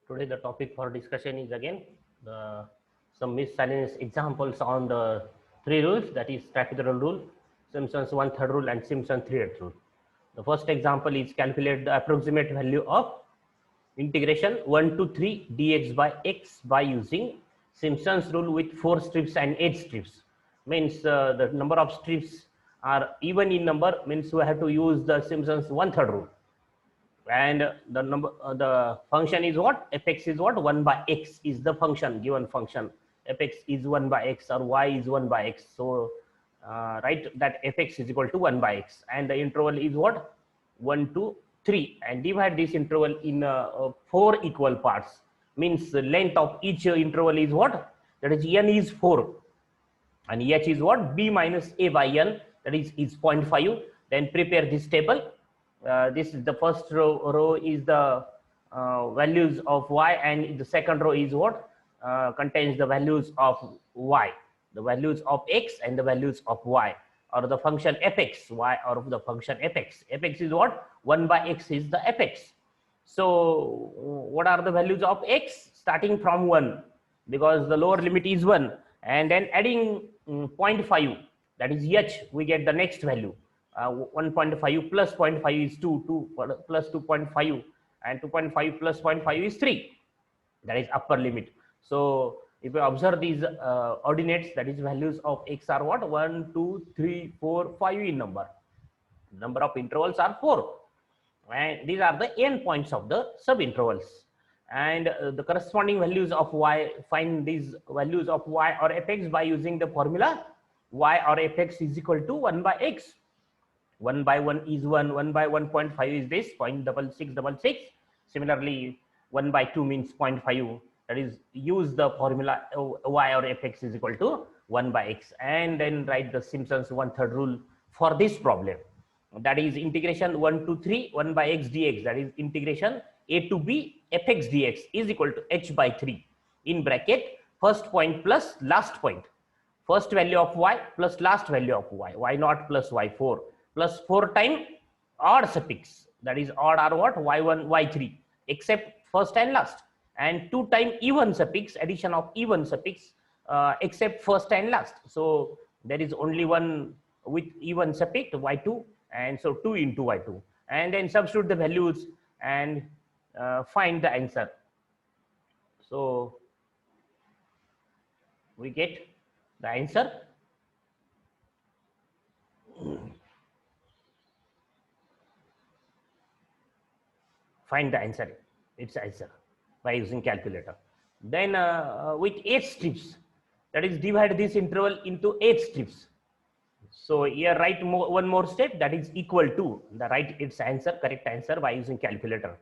Today the topic for discussion is again some miscellaneous examples on the three rules, that is trapezoidal rule, Simpson's one-third rule and Simpson's three-eighths rule. The first example is calculate the approximate value of integration 1 to 3 dx by x by using Simpson's rule with 4 strips and 8 strips. Means the number of strips are even in number, means we have to use the Simpson's one-third rule. And the function is what? Fx is what? 1 by x is the function, given function. Fx is 1 by x or y is 1 by x. So write that fx is equal to 1 by x, and the interval is what? 1 to 3, and divide this interval in 4 equal parts. Means the length of each interval is what? That is n is 4, and h is what? B minus a by n, that is 0.5. Then prepare this table. This is the first row is the values of y, and the second row is what? Contains the values of y, the values of x and the values of y, or the function fx, y, or the function fx. Fx is what? 1 by x is the fx. So what are the values of x? Starting from 1, because the lower limit is 1, and then adding 0.5, that is h, we get the next value. 1.5 plus 0.5 is 2, 2 plus 2.5, and 2.5 plus 0.5 is 3, that is upper limit. So if you observe these ordinates, that is values of x are what? 1, 2, 3, 4, 5 in number. Number of intervals are 4, and these are the n points of the sub intervals. And the corresponding values of y, find these values of y or fx by using the formula y or fx is equal to 1 by x. 1 by 1 is 1, 1 by 1.5 is this 0.6666. Similarly, 1 by 2 means 0.5, that is use the formula y or fx is equal to 1 by x, and then write the Simpson's one-third rule for this problem. That is integration 1 to 3 1 by x dx, that is integration a to b fx dx is equal to h by 3 in bracket first point plus last point, first value of y plus last value of y naught plus y4 plus 4 time odd suffix, that is odd are what? y1 y3 except first and last, and 2 time even suffix, addition of even suffix except first and last. So there is only one with even suffix y2, and so 2 into y2, and then substitute the values and find the answer. So we get the answer. Find the answer, its answer, by using calculator. Then with 8 strips, that is divide this interval into 8 strips. So here write one more step, that is equal to, the write its answer, correct answer, by using calculator.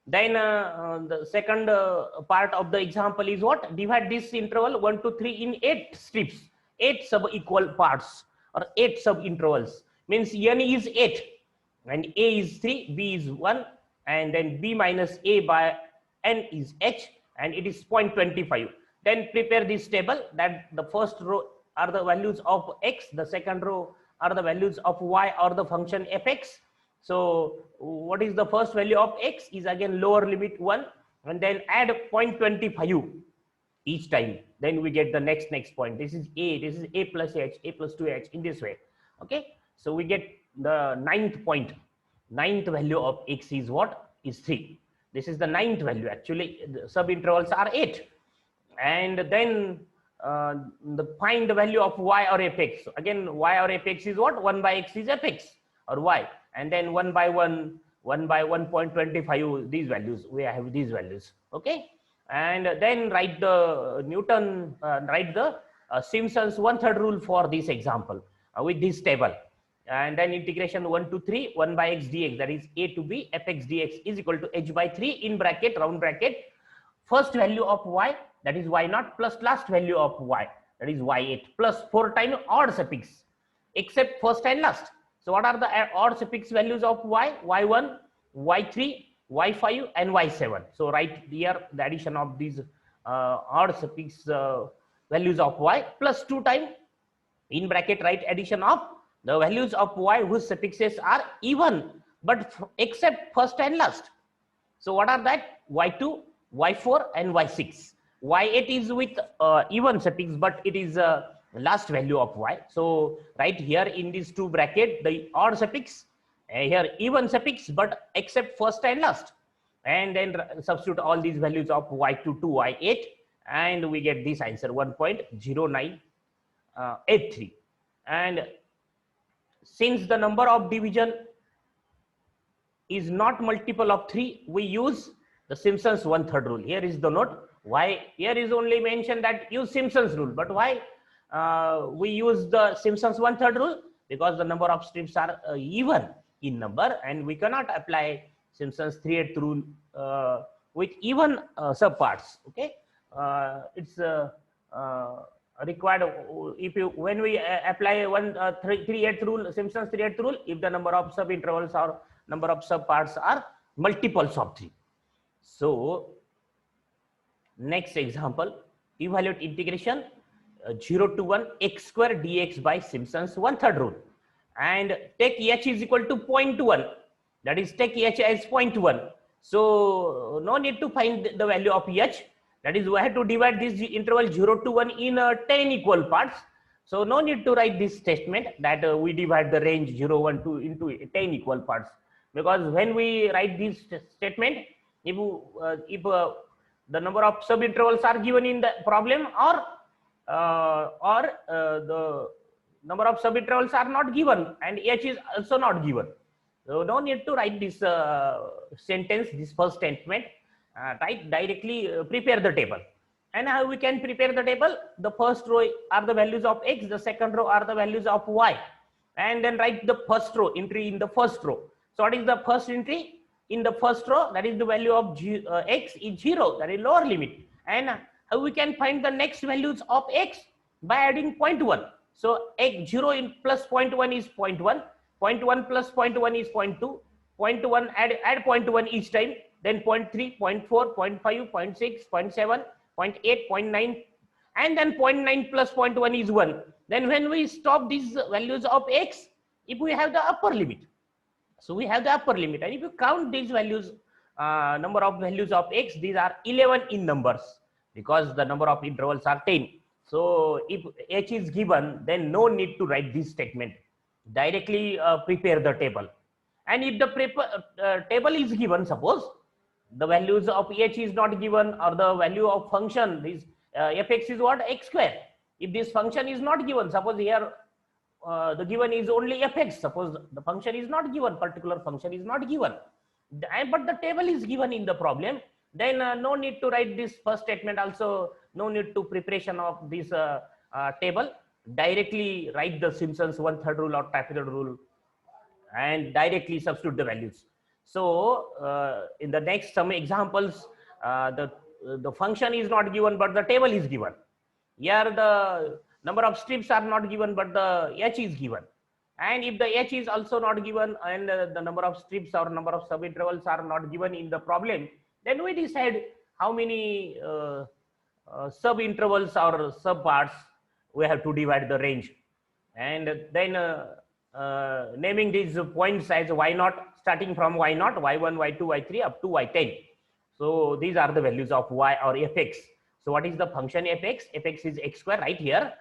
Then the second part of the example is what? Divide this interval 1 to 3 in 8 strips, 8 sub equal parts or 8 sub intervals. Means n is 8 and a is 3, b is 1, and then b minus a by n is h, and it is 0.25. Then prepare this table, that the first row are the values of x, the second row are the values of y or the function fx. So what is the first value of x? Is again lower limit 1, and then add 0.25 each time. Then we get the next point. This is a plus h, a plus 2h, in this way. Okay, so we get the ninth point. Ninth value of x is what? Is 3. This is the ninth value. Actually the sub intervals are 8, and then find the value of y or fx. So again y or fx is what? 1 by x is fx or y, and then 1 by 1 by 1.25, these values, we have these values. Okay, and then write the write the Simpson's one-third rule for this example with this table. And then integration 1 to 3 1 by x dx, that is a to b fx dx is equal to h by 3 in bracket round bracket first value of y, that is y naught, plus last value of y, that is y8, plus 4 times odd suffix except first and last. So what are the odd suffix values of y? y1 y3 y5 and y7. So write here the addition of these odd suffix values of y, plus 2 times in bracket write addition of the values of y whose suffixes are even but except first and last. So what are that? y2 y4 and y6. y8 is with even suffix, but it is last value of y. So right here in these two bracket, the odd suffix, here even suffix, but except first and last. And then substitute all these values of y2 to y8, and we get this answer 1.0983. And since the number of division is not multiple of 3, we use the Simpson's 1/3 rule. Here is the note. Why here is only mentioned that use Simpson's rule, but why we use the Simpson's 1/3 rule? Because the number of strips are even in number, and we cannot apply Simpson's 3/8 rule with even subparts. Okay, it's required if you when we apply 3/8 rule, Simpson's 3/8 rule, if the number of sub intervals or number of subparts are multiples of 3. So next example, evaluate integration 0 to 1 x square dx by Simpson's 1/3 rule, and take h is equal to 0.1. That is, take h as 0.1. So no need to find the value of h. That is, we have to divide this interval 0 to 1 in 10 equal parts. So no need to write this statement that we divide the range 0, 1, 2 into 10 equal parts. Because when we write this statement, if the number of subintervals are given in the problem, or the number of subintervals are not given and h is also not given, so no need to write this sentence, this first statement. Right, directly prepare the table. And how we can prepare the table? The first row are the values of x, the second row are the values of y, and then write the first row entry in the first row. So what is the first entry in the first row? That is the value of x is 0, that is lower limit. And how we can find the next values of x? By adding 0.1. So x 0 in plus 0.1 is 0.1, 0.1 plus 0.1 is 0.2, 0.1 add 0.1 each time, then 0.3, 0.4, 0.5, 0.6, 0.7, 0.8, 0.9, and then 0.9 plus 0.1 is 1. Then when we stop these values of x, if we have the upper limit, so we have the upper limit, and if you count these values, number of values of x, these are 11 in numbers, because the number of intervals are 10. So if h is given, then no need to write this statement. Directly prepare the table. And if the table is given, suppose the values of h is not given, or the value of function is fx is what? X square. If this function is not given, suppose here the given is only fx, suppose the function is not given, particular function is not given, but the table is given in the problem, then no need to write this first statement, also no need to preparation of this table. Directly write the Simpson's 1/3 rule or trapezoid rule and directly substitute the values. So in the next some examples, the function is not given, but the table is given. Here the number of strips are not given, but the h is given. And if the h is also not given, and the number of strips or number of subintervals are not given in the problem, then we decide how many subintervals or subparts we have to divide the range. And then naming these points as y0, starting from y0, y1, y2, y3 up to y10. So these are the values of y or fx. So what is the function fx? Fx is x square. Right here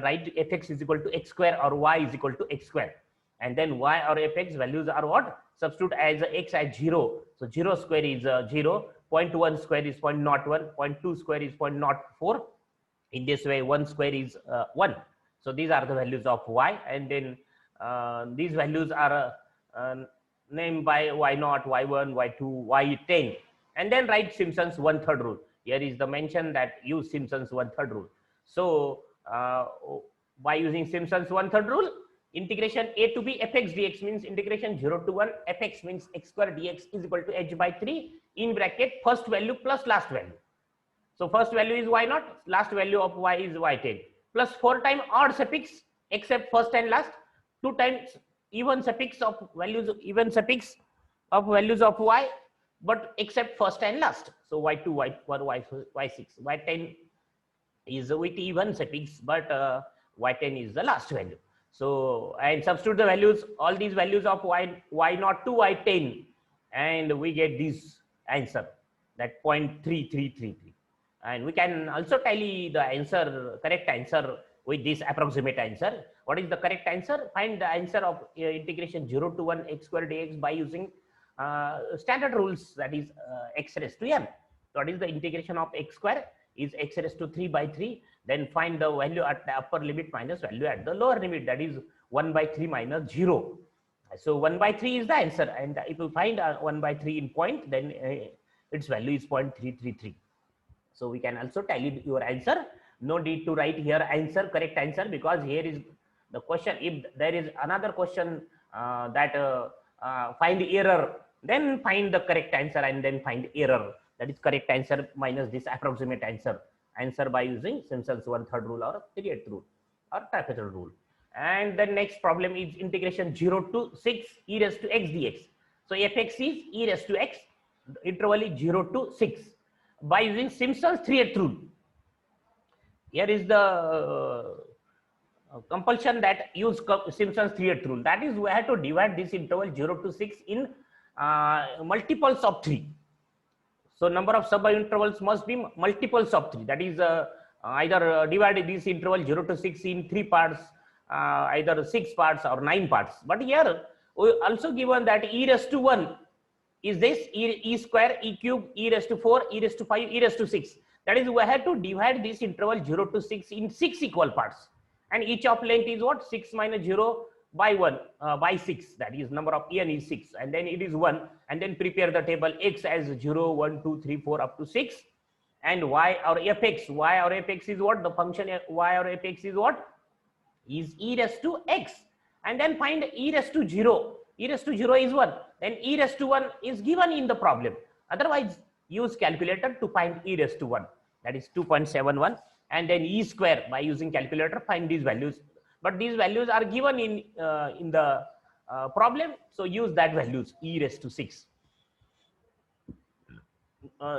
write fx is equal to x square, or y is equal to x square. And then y or fx values are what? Substitute as x as 0. So 0 square is 0, 0.1 square is 0.01, 0.2 square is 0.04. In this way, 1 square is 1. So these are the values of y, and then these values are named by y0, y1, y2, y10, and then write Simpson's 1/3 rule. Here is the mention that use Simpson's 1/3 rule. So by using Simpson's 1/3 rule, integration a to b fx dx means integration 0 to 1 fx means x square dx is equal to h by 3 in bracket first value plus last value. So first value is y0, last value of y is y10, plus 4 times odd suffix except first and last, 2 times even suffix of values, even suffix of values of y, but except first and last. So y2, y1, y6, y10 is with even suffix, but y10 is the last value. So and substitute the values, all these values of y0 to y10, and we get this answer. that 0.3333. And we can also tally the answer, correct answer, with this approximate answer. What is the correct answer? Find the answer of integration 0 to 1 x square dx by using standard rules, that is x raised to m. What is the integration of x square? Is x raised to 3 by 3. Then find the value at the upper limit minus value at the lower limit, that is 1 by 3 minus 0. So 1 by 3 is the answer, and if you find 1 by 3 in point, then its value is 0.333. So we can also tally your answer. No need to write here answer, correct answer, because here is the question. If there is another question that find error, then find the correct answer and then find error. That is correct answer minus this approximate answer. Answer by using Simpson's 1/3 rule or 3/8 rule or trapezoidal rule. And the next problem is integration 0 to 6 e raised to x dx. So fx is e raised to x, interval is 0 to 6 by using Simpson's 3/8 rule. Here is the compulsion that use Simpson's 3/8 rule. That is, we have to divide this interval 0 to 6 in multiples of 3. So number of sub-intervals must be multiples of 3. That is either divide this interval 0 to 6 in 3 parts, either 6 parts or 9 parts. But here we also given that e raised to 1 is this e square, e cube, e raised to 4, e raised to 5, e raised to 6. That is, we have to divide this interval 0 to 6 in 6 equal parts. And each of length is what? 6 minus 0 by 1 by 6. That is, number of n is 6. And then it is 1. And then prepare the table x as 0, 1, 2, 3, 4 up to 6. And y or fx. Y or fx is what? The function y or fx is what? Is e raised to x. And then find e raised to 0. E raised to 0 is 1. Then e raised to 1 is given in the problem. Otherwise, use calculator to find e raised to 1. That is 2.71. And then e square by using calculator, find these values. But these values are given in the problem. So use that values, e raised to 6.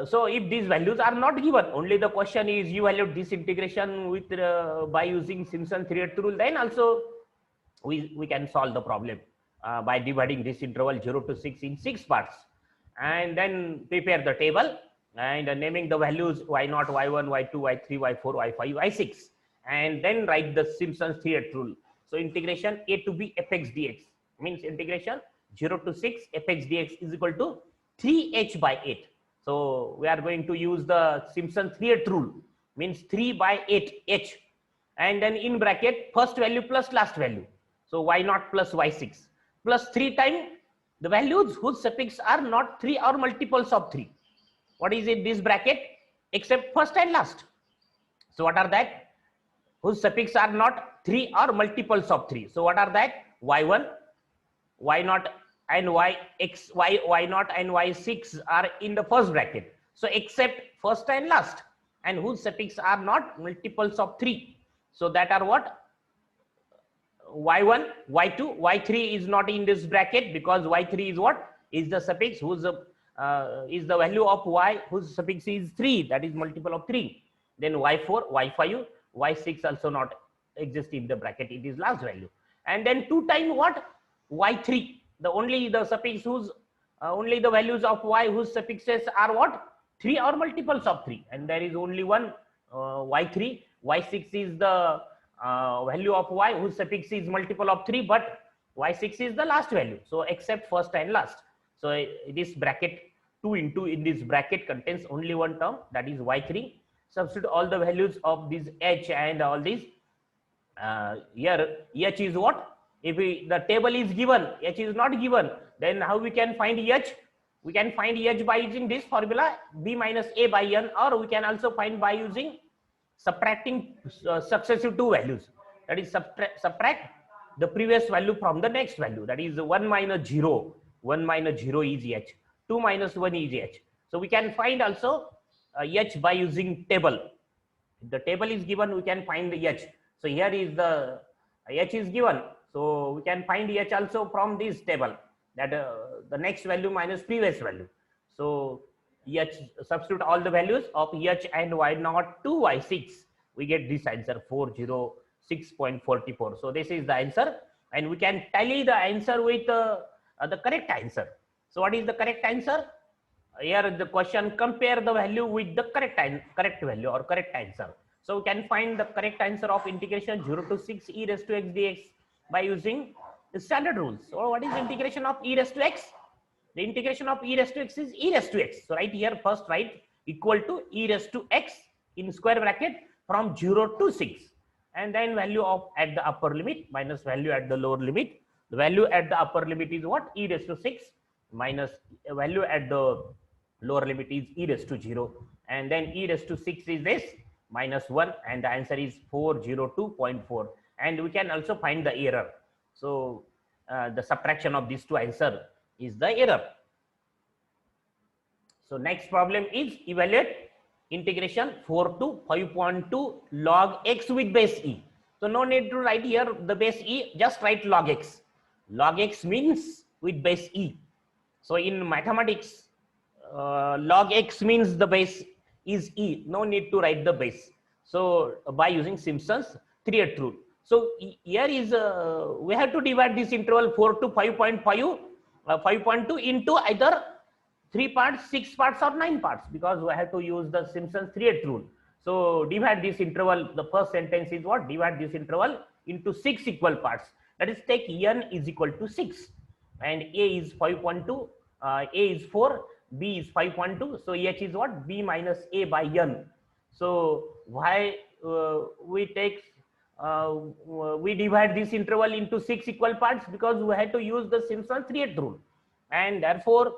So if these values are not given, only the question is you evaluate this integration with by using Simpson 3/8 rule, then also we can solve the problem by dividing this interval 0 to 6 in 6 parts. And then prepare the table and naming the values y0, y1, y2, y3, y4, y5, y6. And then write the Simpson's 3/8 rule. So integration a to b fx dx means integration 0 to 6 fx dx is equal to 3h by 8. So we are going to use the Simpson's 3/8 rule, means 3 by 8 h. And then in bracket, first value plus last value. So y0 plus y6 plus 3 times the values whose suffix are not 3 or multiples of 3. What is in this bracket? Except first and last. So what are that? Whose suffix are not 3 or multiples of 3. So what are that? y1, y0 and y0 and y6 are in the first bracket. So except first and last, and whose suffix are not multiples of 3. So that are what? y1, y2, y3 is not in this bracket because y3 is what? Is the suffix whose is the value of y whose suffix is 3, that is multiple of 3. Then y4, y5, y6 also not exist in the bracket, it is last value. And then 2 times what? y3, the only the suffix whose only the values of y whose suffixes are what? 3 or multiples of 3, and there is only one y3. y6 is the value of y whose suffix is multiple of 3, but y6 is the last value. So except first and last. So this bracket 2 into in this bracket contains only one term, that is y3. Substitute all the values of this h and all these. Here h is what? If the table is given, h is not given, then how we can find h? We can find h by using this formula b minus a by n, or we can also find by using subtracting successive 2 values. That is subtract the previous value from the next value. That is 1 minus 0. 1 minus 0 is h. 2 minus 1 is h. So we can find also h by using table. If the table is given, we can find the h. So here is the h is given. So we can find h also from this table, that the next value minus previous value. So h, substitute all the values of h and y0 to y6. We get this answer 406.44. So this is the answer, and we can tally the answer with the correct answer. So what is the correct answer? here the question, compare the value with the correct value or correct answer. So we can find the correct answer of integration 0 to 6 e raised to x dx by using the standard rules. So what is the integration of e raised to x? The integration of e raised to x is e raised to x. So right here first write equal to e raised to x in square bracket from 0 to 6, and then value of at the upper limit minus value at the lower limit. The value at the upper limit is what? E raised to 6 minus value at the lower limit is e raised to 0, and then e raised to 6 is this minus 1, and the answer is 402.4. and we can also find the error. So the subtraction of these two answer is the error. So next problem is evaluate integration 4 to 5.2 log x with base e. So no need to write here the base e, just write log x. Log x means with base e. So in mathematics, log x means the base is e. No need to write the base. So by using Simpson's 3/8 rule. So here is we have to divide this interval 4 to 5.5, 5.2 into either 3 parts, 6 parts, or 9 parts, because we have to use the Simpson's 3/8 rule. So divide this interval. The first sentence is what? Divide this interval into 6 equal parts. That is, take n is equal to 6, and a is 5.2, a is 4, b is 5.2. So h is what? B minus a by n. So why we take we divide this interval into 6 equal parts? Because we had to use the Simpson's 3/8 rule, and therefore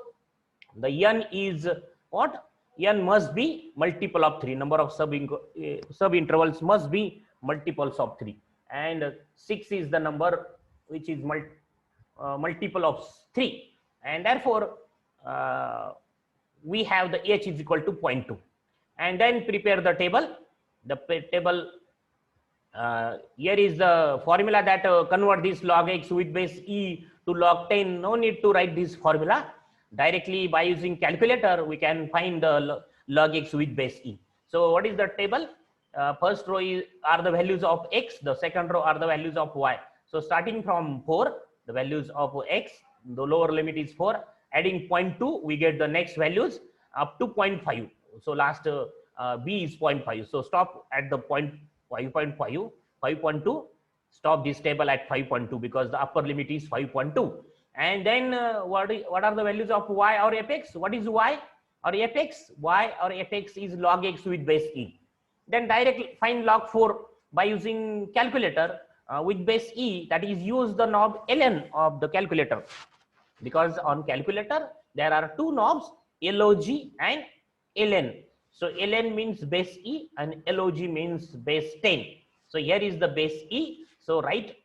the n is what? N must be multiple of 3. Number of sub intervals must be multiples of 3, and 6 is the number which is multiple of 3, and therefore we have the h is equal to 0.2. And then prepare the table. The table here is the formula that convert this log x with base e to log 10. No need to write this formula. Directly by using calculator we can find the log x with base e. So what is the table? First row are the values of x, the second row are the values of y. So starting from 4, the values of x, the lower limit is 4, adding 0.2 we get the next values up to 0.5. So last b is 0.5. So stop at the 5.2. Stop this table at 5.2 because the upper limit is 5.2. And then what are the values of y or fx? What is y or fx? Y or fx is log x with base e. Then directly find log 4 by using calculator with base e, that is use the knob ln of the calculator, because on calculator there are two knobs, log and ln. So ln means base e and log means base 10. So here is the base e. So write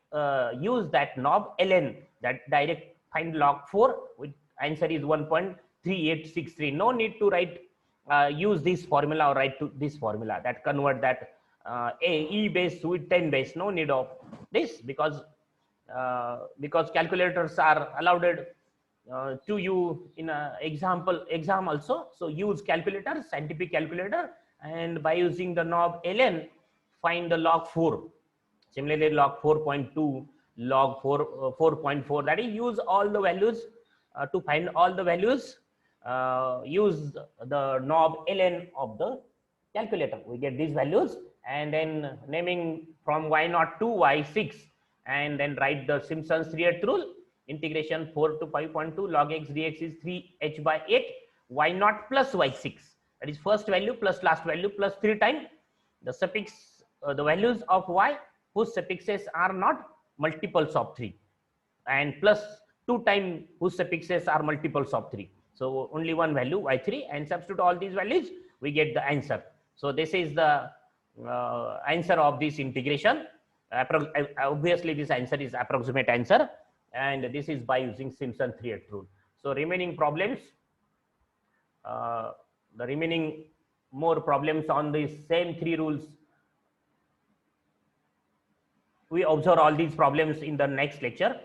use that knob ln, that direct find log 4 with answer is 1.3863. No need to write use this formula or write to this formula that convert that e base with 10 base. No need of this, because calculators are allowed to you in exam also. So use calculator, scientific calculator, and by using the knob ln find the log 4. Similarly log 4.2, log 4.4, that is use all the values to find all the values. Use the knob ln of the calculator, we get these values, and then naming from y0 to y6, and then write the Simpson's 3/8 rule. Integration 4 to 5.2 log x dx is 3h by 8 y0 plus y6, that is first value plus last value plus 3 times the suffix the values of y whose suffixes are not multiples of 3, and plus 2 times whose suffixes are multiples of 3. So only one value y3, and substitute all these values, we get the answer. So this is the answer of this integration. Obviously this answer is approximate answer, and this is by using Simpson 3/8 rule. So remaining problems, the remaining more problems on these same 3 rules, we observe all these problems in the next lecture.